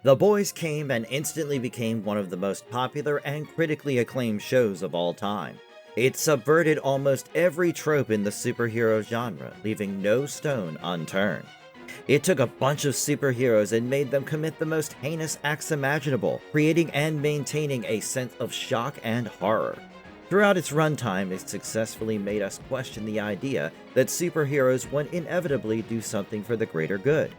The Boys came and instantly became one of the most popular and critically acclaimed shows of all time. It subverted almost every trope in the superhero genre, leaving no stone unturned. It took a bunch of superheroes and made them commit the most heinous acts imaginable, creating and maintaining a sense of shock and horror. Throughout its runtime, it successfully made us question the idea that superheroes would inevitably do something for the greater good.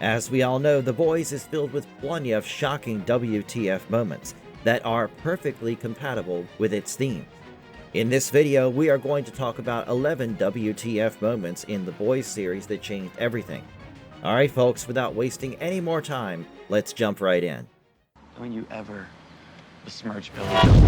As we all know, The Boys is filled with plenty of shocking WTF moments that are perfectly compatible with its theme. In this video, we are going to talk about 11 WTF moments in The Boys series that changed everything. Alright folks, without wasting any more time, let's jump right in. Don't you ever besmirch Billy.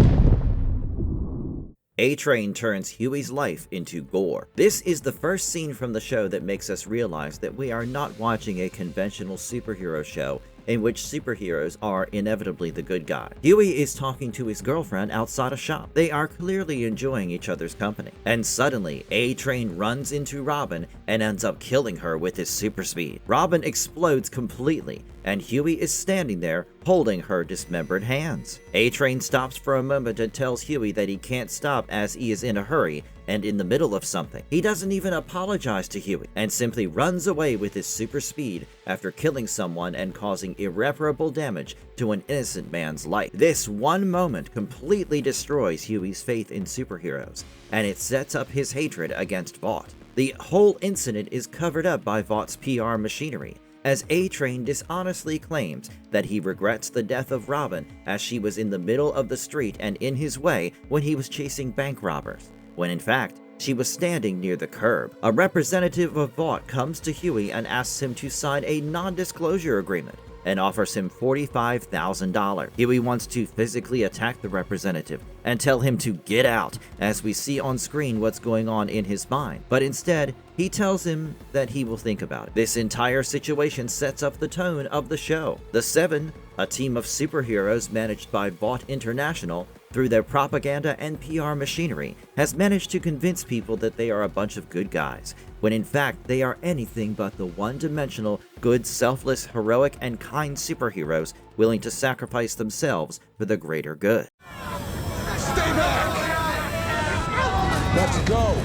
A-Train turns Huey's life into gore. This is the first scene from the show that makes us realize that we are not watching a conventional superhero show in which superheroes are inevitably the good guy. Huey is talking to his girlfriend outside a shop. They are clearly enjoying each other's company. And suddenly, A-Train runs into Robin and ends up killing her with his super speed. Robin explodes completely, and Huey is standing there holding her dismembered hands. A-Train stops for a moment and tells Huey that he can't stop as he is in a hurry and in the middle of something. He doesn't even apologize to Huey and simply runs away with his super speed after killing someone and causing irreparable damage to an innocent man's life. This one moment completely destroys Huey's faith in superheroes, and it sets up his hatred against Vought. The whole incident is covered up by Vaught's PR machinery, as A-Train dishonestly claims that he regrets the death of Robin as she was in the middle of the street and in his way when he was chasing bank robbers, when in fact, she was standing near the curb. A representative of Vought comes to Huey and asks him to sign a non-disclosure agreement and offers him $45,000. Huey wants to physically attack the representative and tell him to get out, as we see on screen what's going on in his mind. But instead, he tells him that he will think about it. This entire situation sets up the tone of the show. The Seven, a team of superheroes managed by Vought International, through their propaganda and PR machinery, has managed to convince people that they are a bunch of good guys, when in fact they are anything but the one-dimensional, good, selfless, heroic, and kind superheroes willing to sacrifice themselves for the greater good. Stay back! Let's go!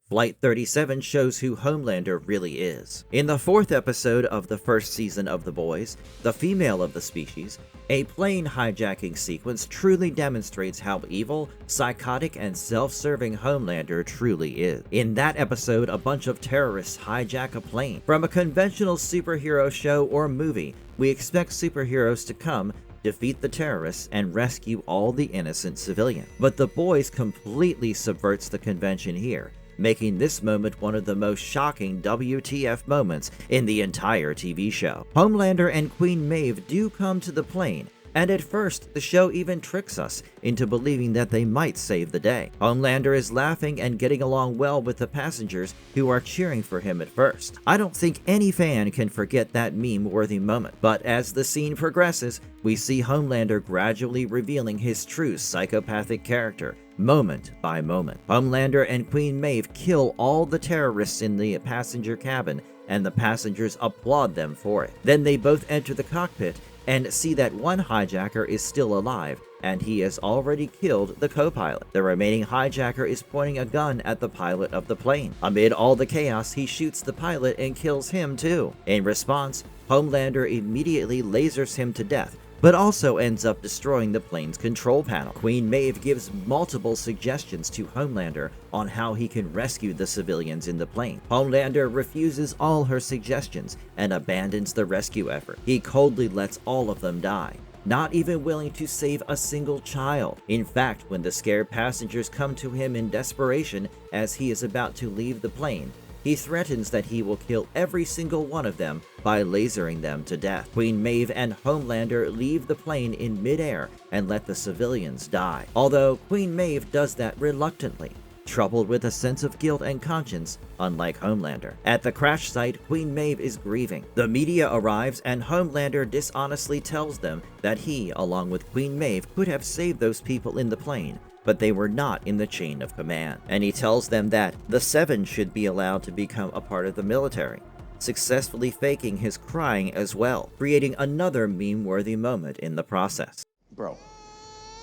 Flight 37 shows who Homelander really is. In the 4th episode of the first season of The Boys, the female of the species, a plane hijacking sequence truly demonstrates how evil, psychotic, and self-serving Homelander truly is. In that episode, a bunch of terrorists hijack a plane. From a conventional superhero show or movie, we expect superheroes to come, defeat the terrorists, and rescue all the innocent civilians. But The Boys completely subverts the convention here, making this moment one of the most shocking WTF moments in the entire TV show. Homelander and Queen Maeve do come to the plane, and at first the show even tricks us into believing that they might save the day. Homelander is laughing and getting along well with the passengers who are cheering for him at first. I don't think any fan can forget that meme-worthy moment, but as the scene progresses, we see Homelander gradually revealing his true psychopathic character, moment by moment. Homelander and Queen Maeve kill all the terrorists in the passenger cabin, and the passengers applaud them for it. Then they both enter the cockpit and see that one hijacker is still alive, and he has already killed the co-pilot. The remaining hijacker is pointing a gun at the pilot of the plane. Amid all the chaos, he shoots the pilot and kills him too. In response, Homelander immediately lasers him to death, but also ends up destroying the plane's control panel. Queen Maeve gives multiple suggestions to Homelander on how he can rescue the civilians in the plane. Homelander refuses all her suggestions and abandons the rescue effort. He coldly lets all of them die, not even willing to save a single child. In fact, when the scared passengers come to him in desperation as he is about to leave the plane, he threatens that he will kill every single one of them by lasering them to death. Queen Maeve and Homelander leave the plane in midair and let the civilians die, although Queen Maeve does that reluctantly, troubled with a sense of guilt and conscience, unlike Homelander. At the crash site, Queen Maeve is grieving. The media arrives and Homelander dishonestly tells them that he, along with Queen Maeve, could have saved those people in the plane, but they were not in the chain of command. And he tells them that the Seven should be allowed to become a part of the military. successfully faking his crying as well, creating another meme-worthy moment in the process. Bro,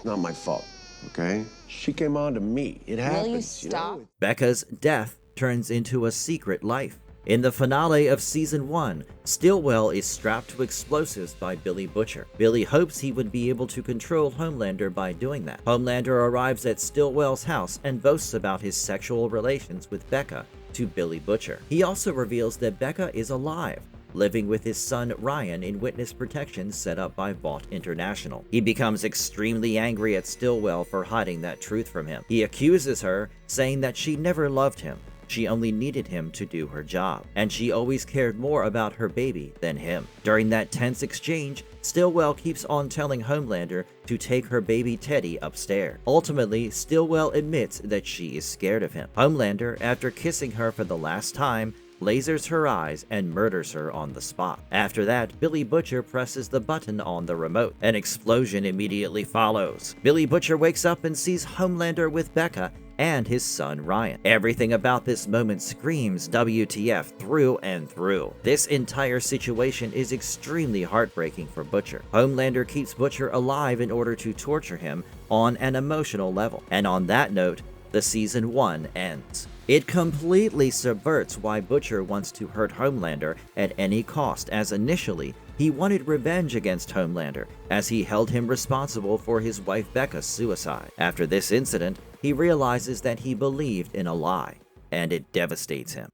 not my fault, okay? She came on to me. It happens. Will you stop? Becca's death turns into a secret life. In the finale of Season 1, Stillwell is strapped to explosives by Billy Butcher. Billy hopes he would be able to control Homelander by doing that. Homelander arrives at Stillwell's house and boasts about his sexual relations with Becca to Billy Butcher. He also reveals that Becca is alive, living with his son Ryan in witness protection set up by Vought International. He becomes extremely angry at Stillwell for hiding that truth from him. He accuses her, saying that she never loved him. She only needed him to do her job, and she always cared more about her baby than him. During that tense exchange, Stillwell keeps on telling Homelander to take her baby Teddy upstairs. Ultimately, Stillwell admits that she is scared of him. Homelander, after kissing her for the last time, lasers her eyes and murders her on the spot. After that, Billy Butcher presses the button on the remote. An explosion immediately follows. Billy Butcher wakes up and sees Homelander with Becca and his son Ryan. Everything about this moment screams WTF through and through. This entire situation is extremely heartbreaking for Butcher. Homelander keeps Butcher alive in order to torture him on an emotional level. And on that note, the Season 1 ends. It completely subverts why Butcher wants to hurt Homelander at any cost, as initially he wanted revenge against Homelander, as he held him responsible for his wife Becca's suicide. After this incident, he realizes that he believed in a lie, and it devastates him.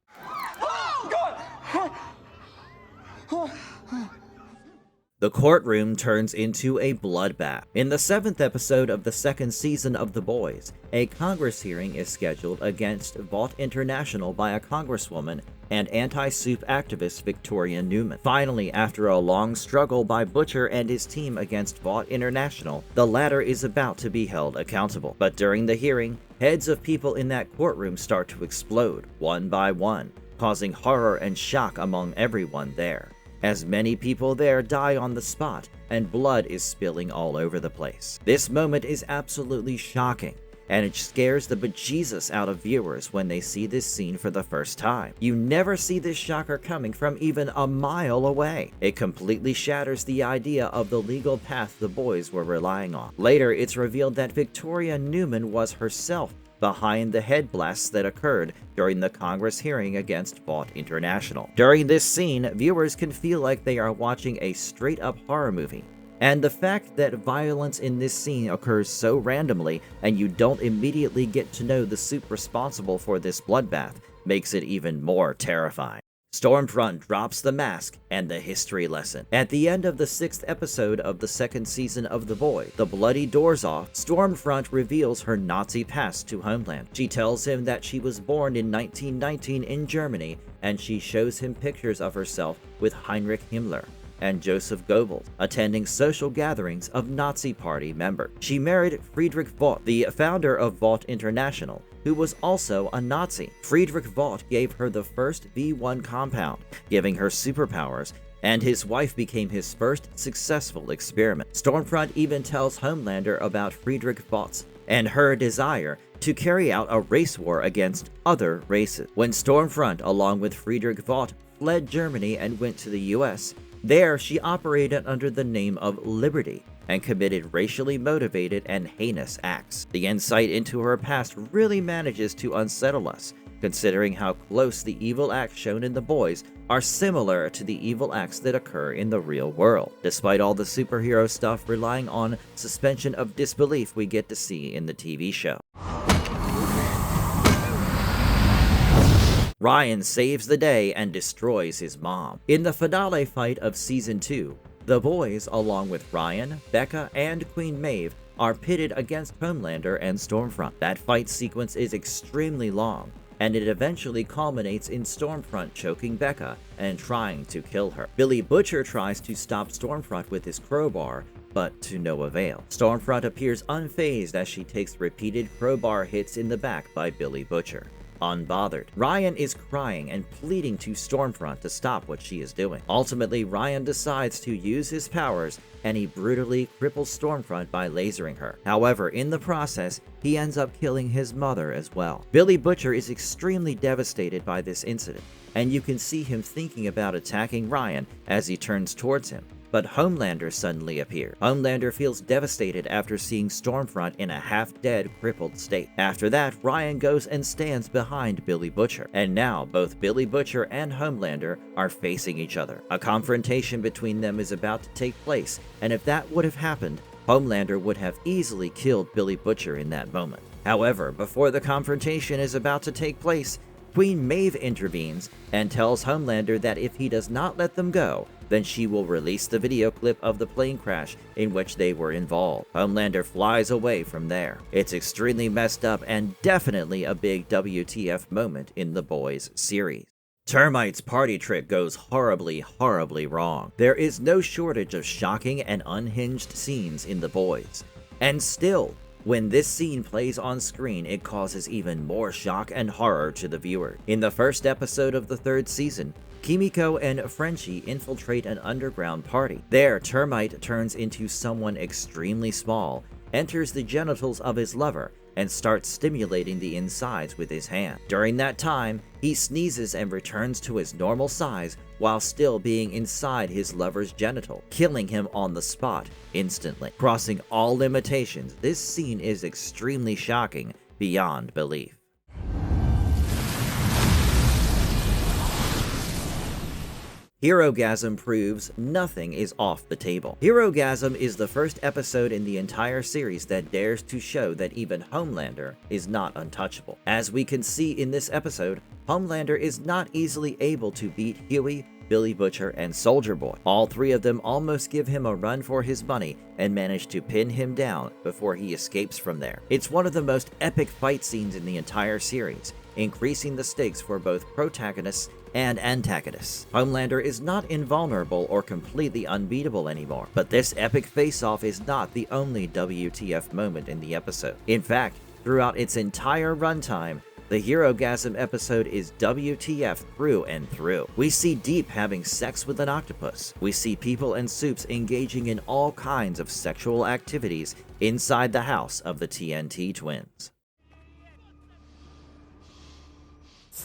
The courtroom turns into a bloodbath. In the 7th episode of the 2nd season of The Boys, a Congress hearing is scheduled against Vought International by a congresswoman and anti-soup activist Victoria Newman. Finally, after a long struggle by Butcher and his team against Vought International, the latter is about to be held accountable. But during the hearing, heads of people in that courtroom start to explode, one by one, causing horror and shock among everyone there, as many people there die on the spot and blood is spilling all over the place. This moment is absolutely shocking, and it scares the bejesus out of viewers when they see this scene for the first time. You never see this shocker coming from even a mile away. It completely shatters the idea of the legal path the boys were relying on. Later, it's revealed that Victoria Newman was herself behind the head blasts that occurred during the Congress hearing against Vought International. During this scene, viewers can feel like they are watching a straight-up horror movie. And the fact that violence in this scene occurs so randomly and you don't immediately get to know the soup responsible for this bloodbath makes it even more terrifying. Stormfront drops the mask and the history lesson. At the end of the 6th episode of the 2nd season of The Boys, The Bloody Doors Off, Stormfront reveals her Nazi past to Homelander. She tells him that she was born in 1919 in Germany, and she shows him pictures of herself with Heinrich Himmler and Joseph Goebbels, attending social gatherings of Nazi Party members. She married Friedrich Vought, the founder of Vought International, who was also a Nazi. Friedrich Vought gave her the first V1 compound, giving her superpowers, and his wife became his first successful experiment. Stormfront even tells Homelander about Friedrich Vought's and her desire to carry out a race war against other races. When Stormfront, along with Friedrich Vought, fled Germany and went to the US, there, she operated under the name of Liberty and committed racially motivated and heinous acts. The insight into her past really manages to unsettle us, considering how close the evil acts shown in The Boys are similar to the evil acts that occur in the real world, despite all the superhero stuff relying on suspension of disbelief we get to see in the TV show. Ryan saves the day and destroys his mom. In the finale fight of Season 2, the boys, along with Ryan, Becca, and Queen Maeve, are pitted against Homelander and Stormfront. That fight sequence is extremely long, and it eventually culminates in Stormfront choking Becca and trying to kill her. Billy Butcher tries to stop Stormfront with his crowbar, but to no avail. Stormfront appears unfazed as she takes repeated crowbar hits in the back by Billy Butcher. unbothered. Ryan is crying and pleading to Stormfront to stop what she is doing. Ultimately, Ryan decides to use his powers and he brutally cripples Stormfront by lasering her. However, in the process, he ends up killing his mother as well. Billy Butcher is extremely devastated by this incident, and you can see him thinking about attacking Ryan as he turns towards him. But Homelander suddenly appears. Homelander feels devastated after seeing Stormfront in a half-dead, crippled state. After that, Ryan goes and stands behind Billy Butcher. And now, both Billy Butcher and Homelander are facing each other. A confrontation between them is about to take place, and if that would have happened, Homelander would have easily killed Billy Butcher in that moment. However, before the confrontation is about to take place, Queen Maeve intervenes and tells Homelander that if he does not let them go, then she will release the video clip of the plane crash in which they were involved. Homelander flies away from there. It's extremely messed up and definitely a big WTF moment in the Boys series. Termite's party trick goes horribly, horribly wrong. There is no shortage of shocking and unhinged scenes in The Boys. And still, when this scene plays on screen, it causes even more shock and horror to the viewer. In the first episode of the 3rd season, Kimiko and Frenchie infiltrate an underground party. There, Termite turns into someone extremely small, enters the genitals of his lover, and starts stimulating the insides with his hand. During that time, he sneezes and returns to his normal size while still being inside his lover's genital, killing him on the spot instantly. Crossing all limitations, this scene is extremely shocking beyond belief. Herogasm proves nothing is off the table. Herogasm is the first episode in the entire series that dares to show that even Homelander is not untouchable. As we can see in this episode, Homelander is not easily able to beat Huey, Billy Butcher, and Soldier Boy. All three of them almost give him a run for his money and manage to pin him down before he escapes from there. It's one of the most epic fight scenes in the entire series, increasing the stakes for both protagonists and antagonists. Homelander is not invulnerable or completely unbeatable anymore, but this epic face-off is not the only WTF moment in the episode. In fact, throughout its entire runtime, the Herogasm episode is WTF through and through. We see Deep having sex with an octopus. We see People and Soups engaging in all kinds of sexual activities inside the house of the TNT twins.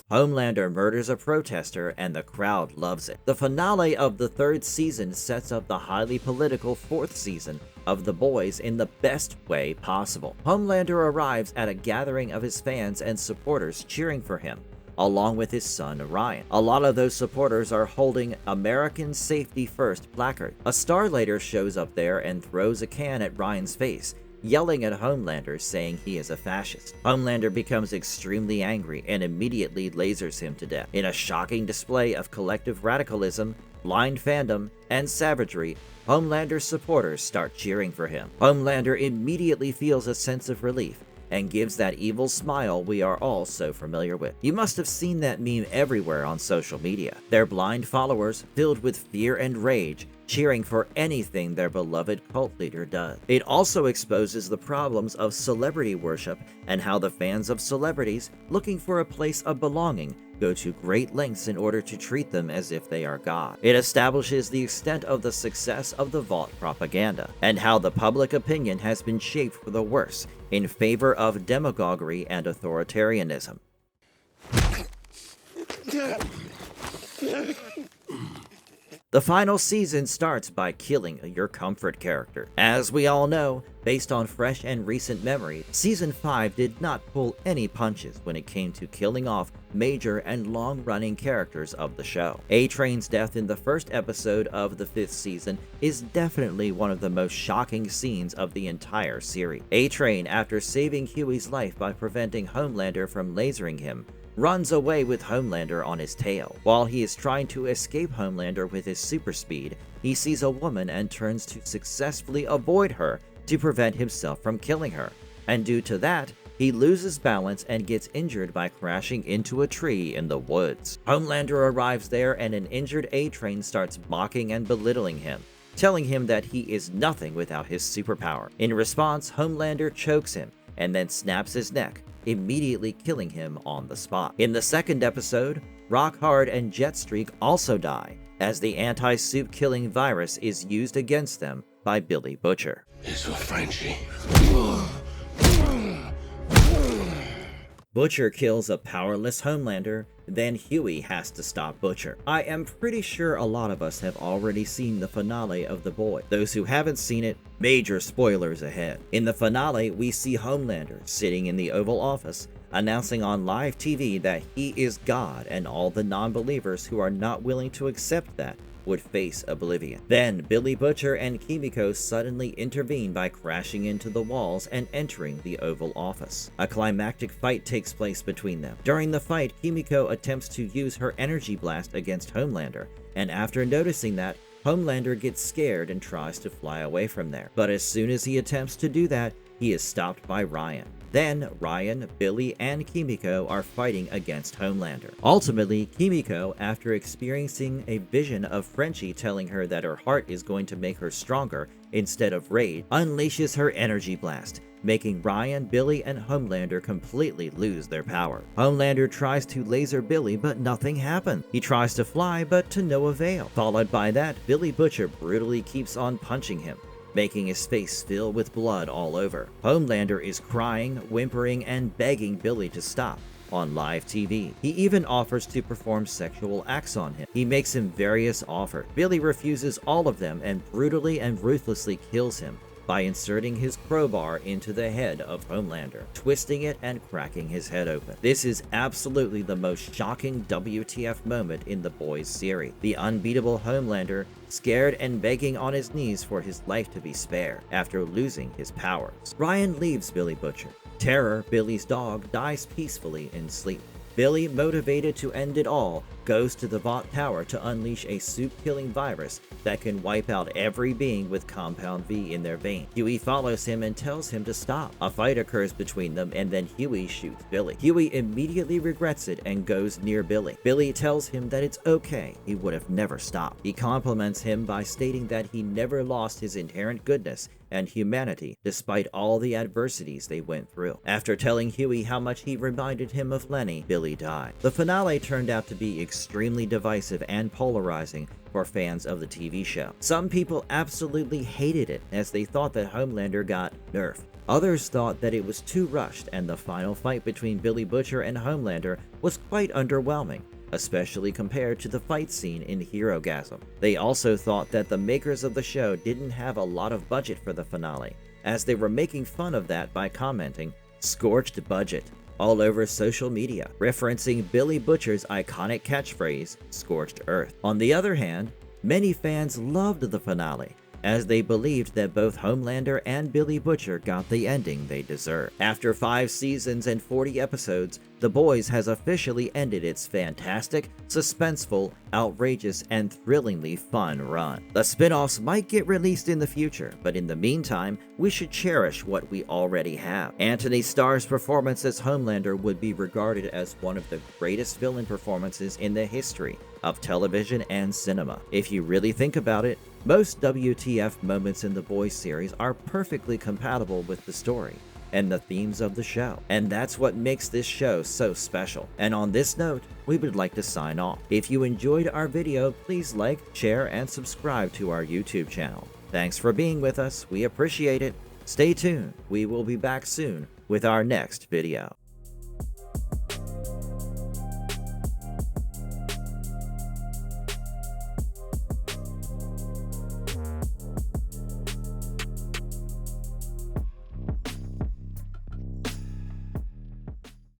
Homelander murders a protester and the crowd loves it. The finale of the 3rd season sets up the highly political 4th season of The Boys in the best way possible. Homelander arrives at a gathering of his fans and supporters cheering for him, along with his son Ryan. A lot of those supporters are holding American Safety First placard. A star later shows up there and throws a can at Ryan's face, yelling at Homelander saying he is a fascist. Homelander becomes extremely angry and immediately lasers him to death. In a shocking display of collective radicalism, blind fandom, and savagery, Homelander's supporters start cheering for him. Homelander immediately feels a sense of relief and gives that evil smile we are all so familiar with. You must have seen that meme everywhere on social media. Their blind followers, filled with fear and rage, cheering for anything their beloved cult leader does. It also exposes the problems of celebrity worship and how the fans of celebrities, looking for a place of belonging, go to great lengths in order to treat them as if they are God. It establishes the extent of the success of the Vault propaganda, and how the public opinion has been shaped for the worse in favor of demagoguery and authoritarianism. The final season starts by killing your comfort character. As we all know, based on fresh and recent memory, Season 5 did not pull any punches when it came to killing off major and long-running characters of the show. A-Train's death in the first episode of the 5th season is definitely one of the most shocking scenes of the entire series. A-Train, after saving Huey's life by preventing Homelander from lasering him, runs away with Homelander on his tail. While he is trying to escape Homelander with his super speed, he sees a woman and turns to successfully avoid her to prevent himself from killing her. And due to that, he loses balance and gets injured by crashing into a tree in the woods. Homelander arrives there and an injured A-Train starts mocking and belittling him, telling him that he is nothing without his superpower. In response, Homelander chokes him and then snaps his neck, immediately killing him on the spot. In the second episode, Rockhard and Jetstreak also die, as the anti-soup killing virus is used against them by Billy Butcher. It's for Frenchie. Butcher kills a powerless Homelander, then Huey has to stop Butcher. I am pretty sure a lot of us have already seen the finale of The Boys. Those who haven't seen it, major spoilers ahead. In the finale, we see Homelander sitting in the Oval Office, announcing on live TV that he is God, and all the non-believers who are not willing to accept that would face oblivion. Then Billy Butcher and Kimiko suddenly intervene by crashing into the walls and entering the Oval Office. A climactic fight takes place between them. During the fight, Kimiko attempts to use her energy blast against Homelander, and after noticing that, Homelander gets scared and tries to fly away from there. But as soon as he attempts to do that, he is stopped by Ryan. Then, Ryan, Billy, and Kimiko are fighting against Homelander. Ultimately, Kimiko, after experiencing a vision of Frenchie telling her that her heart is going to make her stronger instead of rage, unleashes her energy blast, making Ryan, Billy, and Homelander completely lose their power. Homelander tries to laser Billy, but nothing happens. He tries to fly, but to no avail. Followed by that, Billy Butcher brutally keeps on punching him, making his face fill with blood all over. Homelander is crying, whimpering, and begging Billy to stop on live TV. He even offers to perform sexual acts on him. He makes him various offers. Billy refuses all of them and brutally and ruthlessly kills him by inserting his crowbar into the head of Homelander, twisting it and cracking his head open. This is absolutely the most shocking WTF moment in the Boys series. The unbeatable Homelander, scared and begging on his knees for his life to be spared after losing his powers. Ryan leaves Billy Butcher. Terror, Billy's dog, dies peacefully in sleep. Billy, motivated to end it all, goes to the Vought Tower to unleash a soup-killing virus that can wipe out every being with Compound V in their veins. Huey follows him and tells him to stop. A fight occurs between them, and then Huey shoots Billy. Huey immediately regrets it and goes near Billy. Billy tells him that it's okay, he would have never stopped. He compliments him by stating that he never lost his inherent goodness and humanity despite all the adversities they went through. After telling Huey how much he reminded him of Lenny, Billy died. The finale turned out to be extremely divisive and polarizing for fans of the TV show. Some people absolutely hated it, as they thought that Homelander got nerfed. Others thought that it was too rushed, and the final fight between Billy Butcher and Homelander was quite underwhelming, especially compared to the fight scene in Herogasm. They also thought that the makers of the show didn't have a lot of budget for the finale, as they were making fun of that by commenting, "Scorched budget," all over social media, referencing Billy Butcher's iconic catchphrase, "Scorched Earth." On the other hand, many fans loved the finale, as they believed that both Homelander and Billy Butcher got the ending they deserved. After 5 seasons and 40 episodes, The Boys has officially ended its fantastic, suspenseful, outrageous, and thrillingly fun run. The spin-offs might get released in the future, but in the meantime, we should cherish what we already have. Anthony Starr's performance as Homelander would be regarded as one of the greatest villain performances in the history of television and cinema. If you really think about it, most WTF moments in the Boys series are perfectly compatible with the story and the themes of the show, and that's what makes this show so special. And on this note, we would like to sign off. If you enjoyed our video, please like, share, and subscribe to our YouTube channel. Thanks for being with us, we appreciate it. Stay tuned, we will be back soon with our next video.